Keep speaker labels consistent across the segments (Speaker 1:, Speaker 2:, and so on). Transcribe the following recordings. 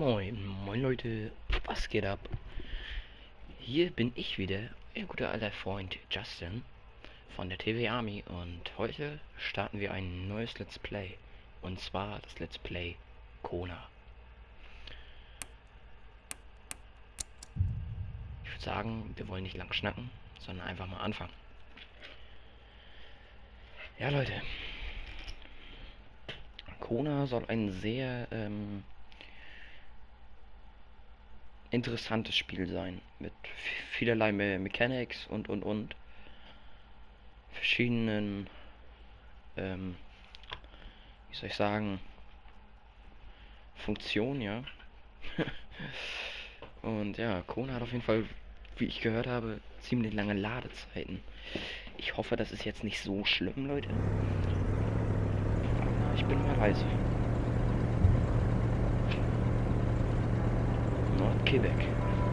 Speaker 1: Moin, moin Leute, was geht ab? Hier bin ich wieder, Ihr guter alter Freund Justin von der TV Army und heute starten wir ein neues Let's Play. Und zwar das Let's Play Kona. Ich würde sagen, wir wollen nicht lang schnacken, sondern einfach mal anfangen. Ja Leute, Kona soll ein sehr interessantes Spiel sein, mit vielerlei Mechanics und verschiedenen, wie soll ich sagen, Funktionen, ja. Und ja, Kona hat auf jeden Fall, wie ich gehört habe, ziemlich lange Ladezeiten. Ich hoffe, das ist jetzt nicht so schlimm, Leute. Ich bin mal leise. Quebec.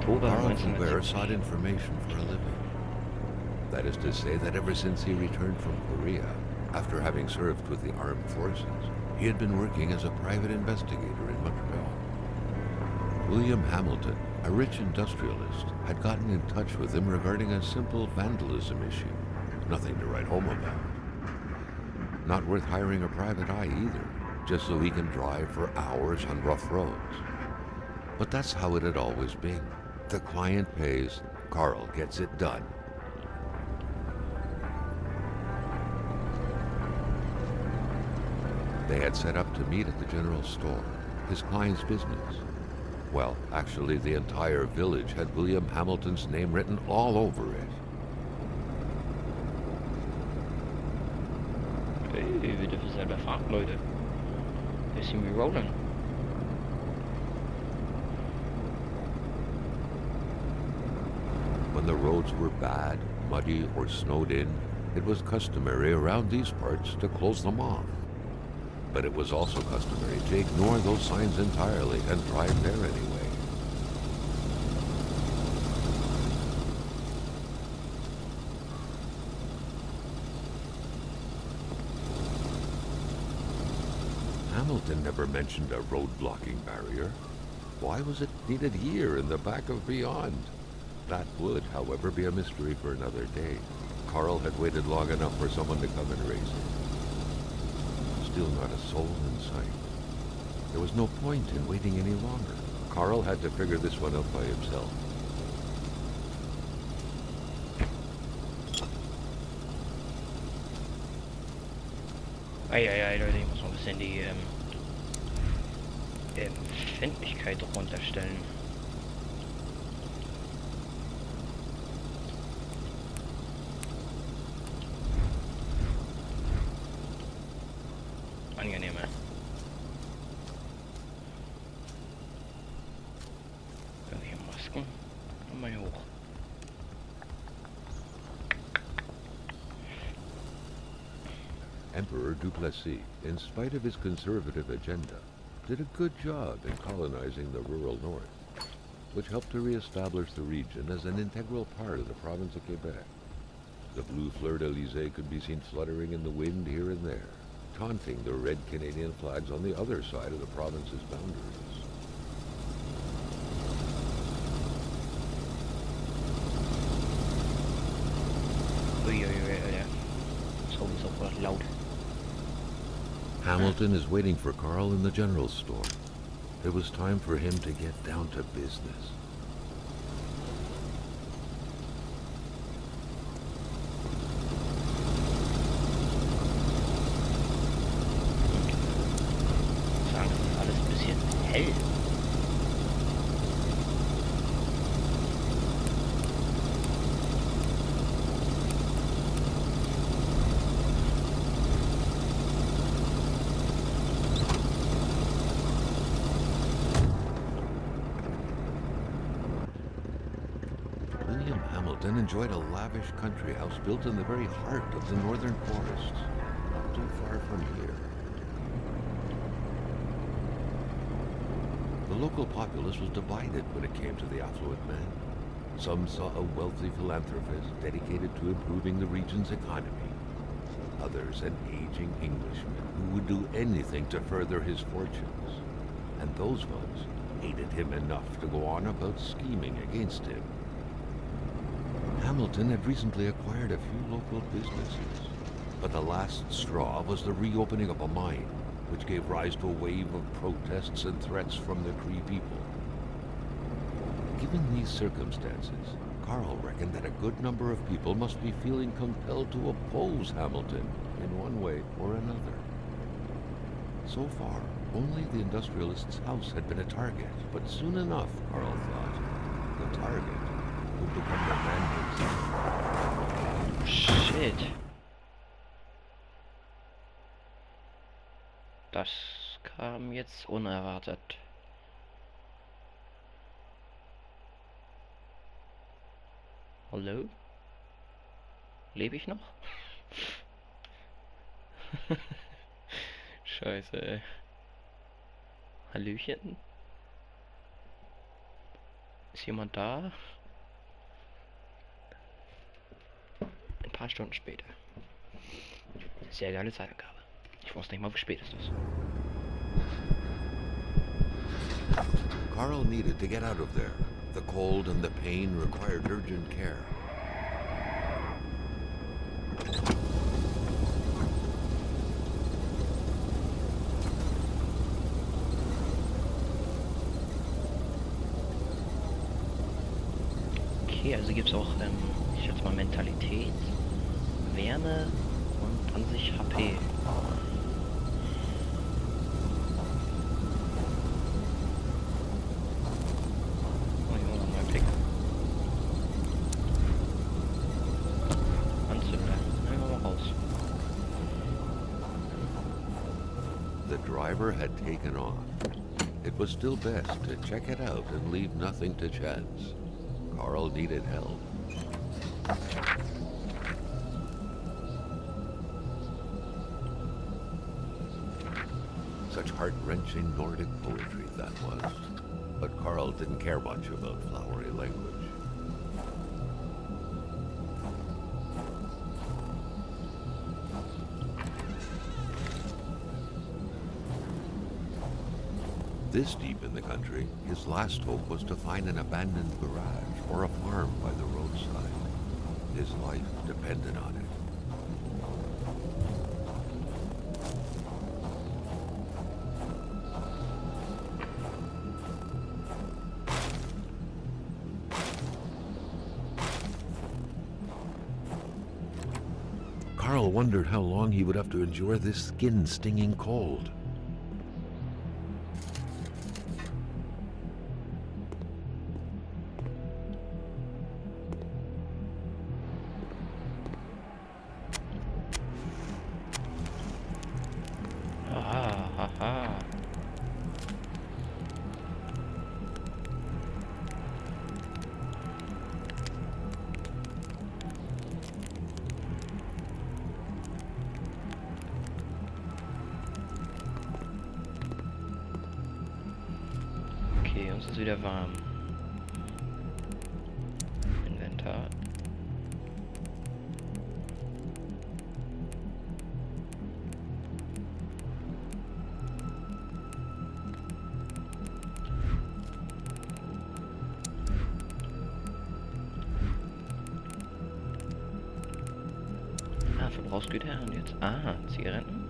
Speaker 2: Carl from Bear sought information for a living. That is to say that ever since he returned from Korea, after having served with the armed forces, he had been working as a private investigator in Montreal. William Hamilton, a rich industrialist, had gotten in touch with him regarding a simple vandalism issue. Nothing to write home about. Not worth hiring a private eye either, just so he can drive for hours on rough roads. But that's how it had always been. The client pays, Carl gets it done. They had set up to meet at the general store, his client's business. Well, actually the entire village had William Hamilton's name written all over it.
Speaker 1: Hey, wir dürfen selber fahren, Leute. Wir sind wie rollen.
Speaker 2: When the roads were bad, muddy, or snowed in, it was customary around these parts to close them off. But it was also customary to ignore those signs entirely and drive there anyway. Hamilton never mentioned a road-blocking barrier. Why was it needed here in the back of Beyond? That would, however, be a mystery for another day. Carl had waited long enough for someone to come and raise it. Still not a soul in sight. There was no point in waiting any longer. Carl had to figure this one out by himself.
Speaker 1: Eieiei, Leute, ich muss mal ein bisschen die Empfindlichkeit runterstellen. Angenehmer. Hier Masken. Und mal hier hoch.
Speaker 2: Emperor Duplessis, in spite of his conservative agenda, did a good job in colonizing the rural north, which helped to re-establish the region as an integral part of the province of Quebec. The blue fleur-de-lis could be seen fluttering in the wind here and there, taunting the red Canadian flags on the other side of the province's boundaries.
Speaker 1: Sowieso laut.
Speaker 2: Hamilton is waiting for Carl in the general store. It was time for him to get down to business.
Speaker 1: Sagen, das ist alles ein bisschen hell.
Speaker 2: William Hamilton enjoyed a lavish country house built in the very heart of the northern forests, not too far from here. The local populace was divided when it came to the affluent man. Some saw a wealthy philanthropist dedicated to improving the region's economy. Others, an aging Englishman who would do anything to further his fortunes. And those ones, hated him enough to go on about scheming against him. Hamilton had recently acquired a few local businesses, but the last straw was the reopening of a mine, which gave rise to a wave of protests and threats from the Cree people. Given these circumstances, Carl reckoned that a good number of people must be feeling compelled to oppose Hamilton in one way or another. So far, only the industrialist's house had been a target, but soon enough, Carl thought, the target would become the man himself.
Speaker 1: Shit. Das kam jetzt unerwartet. Hallo? Lebe ich noch? Scheiße, ey. Hallöchen? Ist jemand da? Ein paar Stunden später. Sehr geile Zeitangabe. Ich wusste nicht mal, wie spät es ist.
Speaker 2: Carl needed to get out of there. The cold and the pain required urgent care.
Speaker 1: Okay, also gibt es auch, ich schätze mal, Mentalität, Wärme und an sich HP. Oh, ich muss noch mal einen Blick. Anzünder. Nehmen wir mal raus.
Speaker 2: The driver had taken off. It was still best to check it out and leave nothing to chance. Carl needed help. Such heart-wrenching Nordic poetry that was. But Carl didn't care much about flowery language. This deep in the country, his last hope was to find an abandoned garage or a farm by the roadside. His life depended on it. Carl wondered how long he would have to endure this skin-stinging cold.
Speaker 1: Okay, uns ist wieder warm. Inventar. Ah, Verbrauchsgüter und jetzt. Ah, Zigaretten.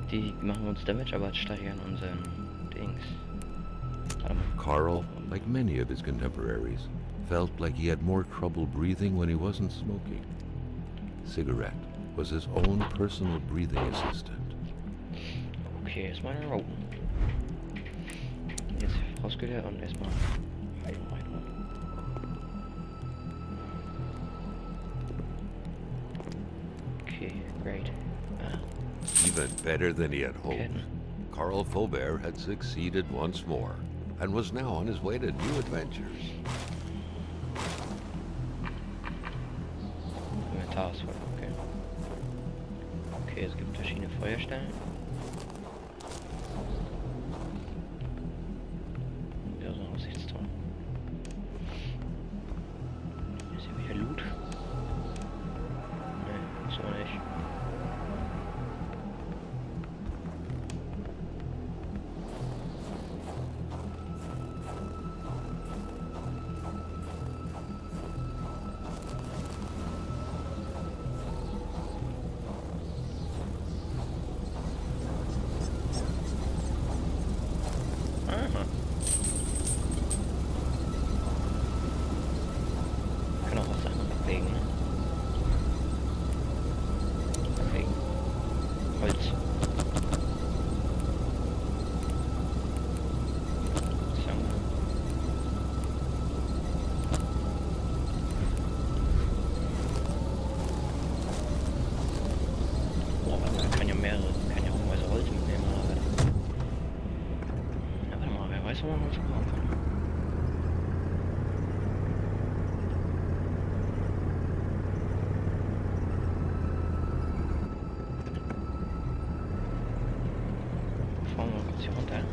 Speaker 1: Die machen uns Damage, aber steigern unseren Dings.
Speaker 2: Carl, like many of his contemporaries, felt like he had more trouble breathing when he wasn't smoking. Cigarette was his own personal breathing assistant.
Speaker 1: Okay, erstmal rauchen. Jetzt Verbrauchsgüter und erstmal Heilung. Okay, great.
Speaker 2: Even better than he had hoped,
Speaker 1: Ketten.
Speaker 2: Carl Faubert had succeeded once more and was now on his way to new adventures.
Speaker 1: Inventar ist voll, okay. Okay, es gibt verschiedene Feuerstellen. Ja, so ein Aussichtsturm. Ist hier wieder Loot? Nee, so nicht. someone wants to go on. Fahren wir mal kurz hier runter.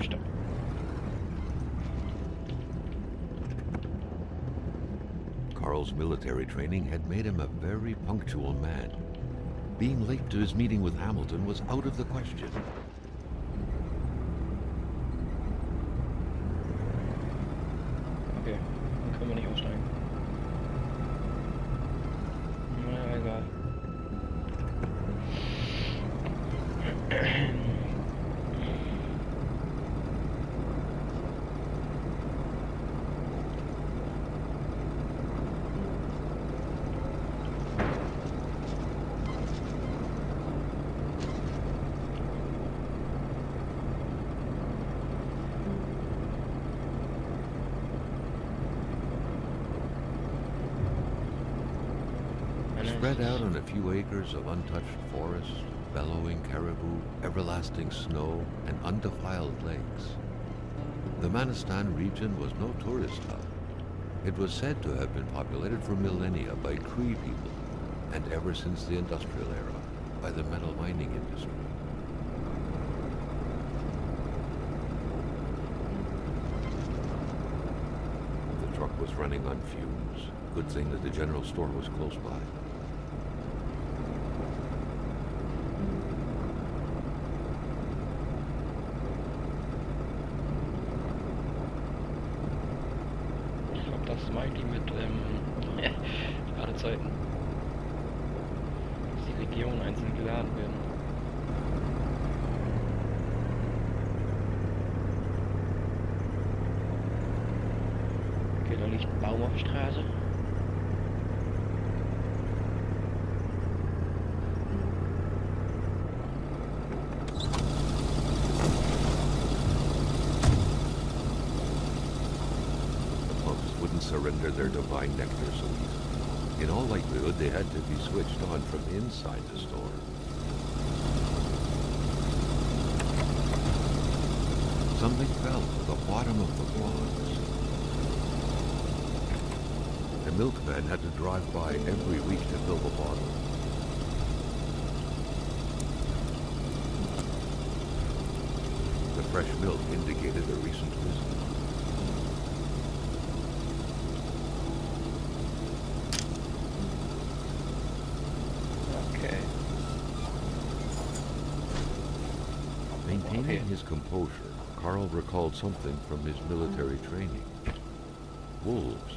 Speaker 1: Stopp.
Speaker 2: Carl's military training had made him a very punctual man. Being late to his meeting with Hamilton was out of the question.
Speaker 1: Okay, dann können wir nicht aussteigen. Na, egal.
Speaker 2: Spread out on a few acres of untouched forest, bellowing caribou, everlasting snow, and undefiled lakes. The Manistan region was no tourist hub. It was said to have been populated for millennia by Cree people, and ever since the industrial era, by the metal mining industry. The truck was running on fumes. Good thing that the general store was close by.
Speaker 1: Das meint die mit Ladezeiten. Dass die Regionen einzeln geladen werden. Okay, da liegt ein Baum auf der Straße.
Speaker 2: Surrender their divine nectar so easily. In all likelihood, they had to be switched on from inside the store. Something fell to the bottom of the box. The milkman had to drive by every week to fill the bottle. The fresh milk indicated a recent visit. Maintaining his composure, Carl recalled something from his military training. Wolves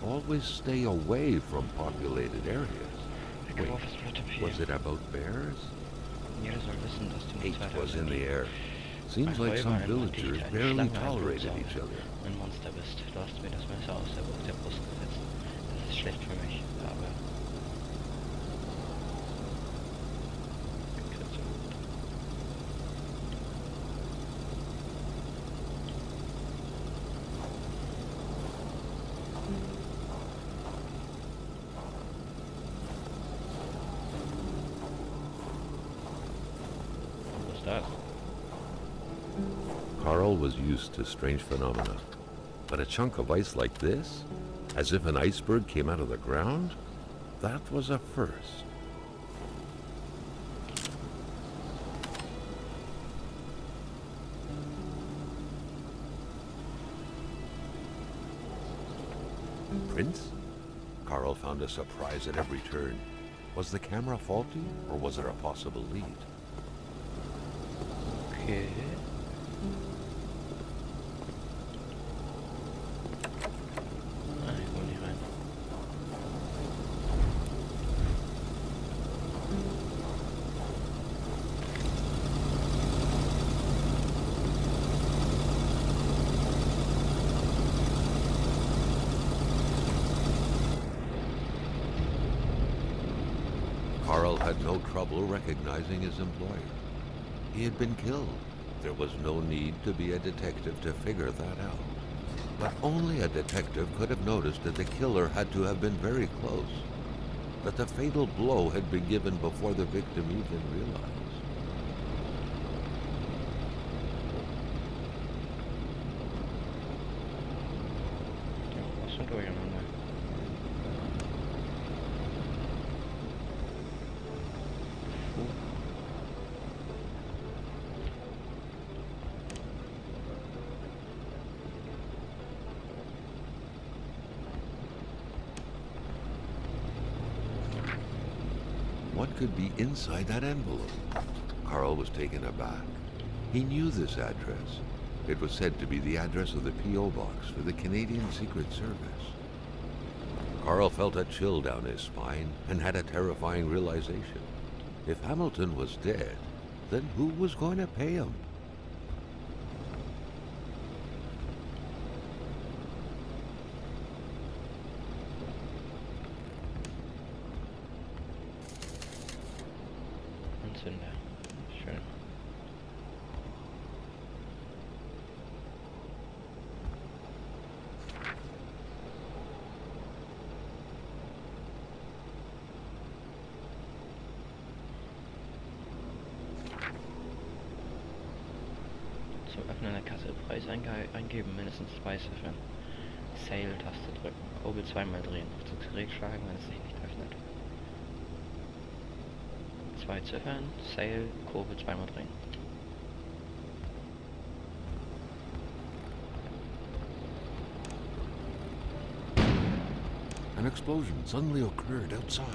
Speaker 2: always stay away from populated areas. Wait, was it about bears? Hate was in the air. Seems like some villagers barely tolerated each other.
Speaker 1: Ein Monster bist. Du hast mir das Messer aus der Brust gesetzt. Das ist schlecht für mich, aber...
Speaker 2: Carl was used to strange phenomena, but a chunk of ice like this, as if an iceberg came out of the ground, that was a first. Prince? Carl found a surprise at every turn. Was the camera faulty, or was there a possible lead?
Speaker 1: Okay. Ich will nicht rein.
Speaker 2: Carl had no trouble recognizing his employer. He had been killed. There was no need to be a detective to figure that out. But only a detective could have noticed that the killer had to have been very close. that the fatal blow had been given before the victim even realized.
Speaker 1: Ja, was für ein Durcheinander. Puh.
Speaker 2: What could be inside that envelope? Carl was taken aback. He knew this address. It was said to be the address of the P.O. box for the Canadian Secret Service. Carl felt a chill down his spine and had a terrifying realization. If Hamilton was dead, then who was going to pay him?
Speaker 1: Anzünder. Schön. Zum Öffnen der Kasse Preis eingeben, mindestens 2 Ziffern. Sale-Taste drücken. Kurbel zweimal drehen. Auf das Gerät schlagen, wenn es sich nicht öffnet. 2 Ziffern, Sale, Kurbel zweimal drehen.
Speaker 2: An explosion suddenly occurred outside.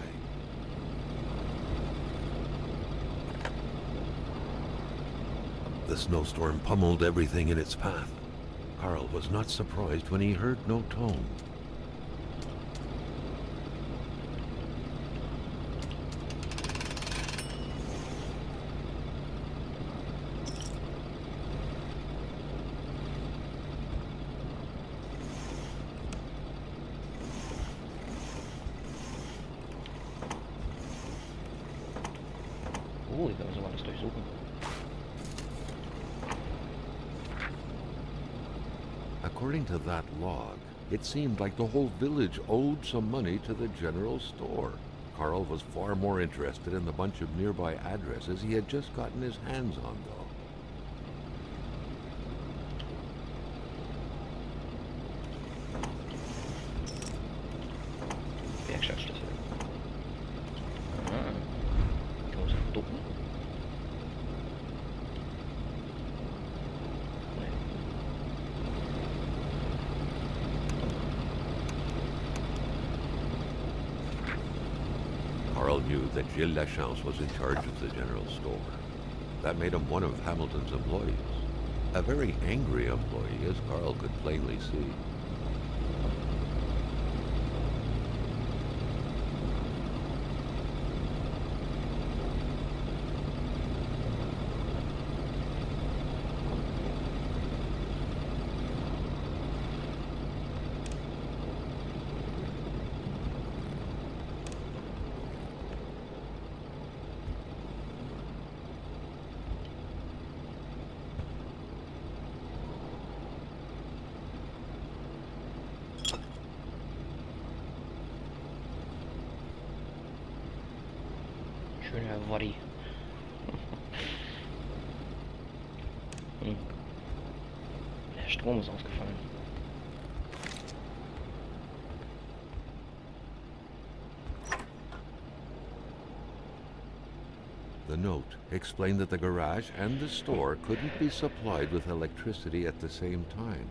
Speaker 2: The snowstorm pummeled everything in its path. Carl was not surprised when he heard no tone.
Speaker 1: Oh, ich kann sogar alles durchsuchen.
Speaker 2: According to that log, it seemed like the whole village owed some money to the general store. Carl was far more interested in the bunch of nearby addresses he had just gotten his hands on, though.
Speaker 1: Werkstattschlüssel. Ah, große Ducken. Nee.
Speaker 2: Carl knew that Gilles Lachance was in charge of the general store. That made him one of Hamilton's employees. A very angry employee, as Carl could plainly see.
Speaker 1: Schöner Body. Der Strom ist ausgefallen.
Speaker 2: The note explained that the garage and the store couldn't be supplied with electricity at the same time.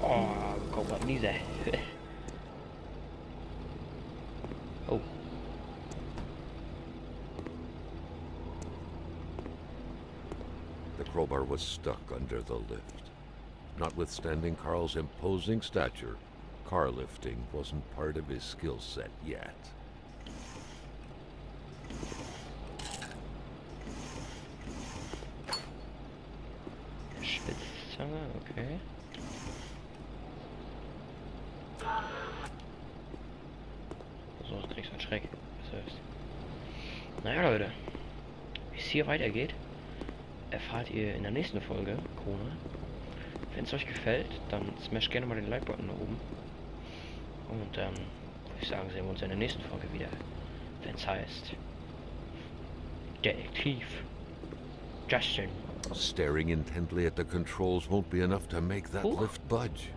Speaker 1: Oh, guck mal, diese. Oh.
Speaker 2: The crowbar was stuck under the lift. Notwithstanding Carl's imposing stature, car lifting wasn't part of his skill set yet.
Speaker 1: Kneifzange, okay. So, jetzt kriegst du einen Schreck. Was hilft? Naja, Leute. Wie es hier weitergeht, erfahrt ihr in der nächsten Folge, Kona. Wenn es euch gefällt, dann smash gerne mal den Like-Button nach oben. Und würde ich sagen, sehen wir uns in der nächsten Folge wieder. Wenn es heißt Detektiv. Justin.
Speaker 2: Staring intently at the controls won't be enough to make that lift budge.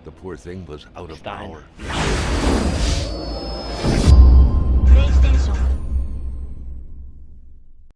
Speaker 2: The poor thing was out of
Speaker 1: Stein.
Speaker 2: power.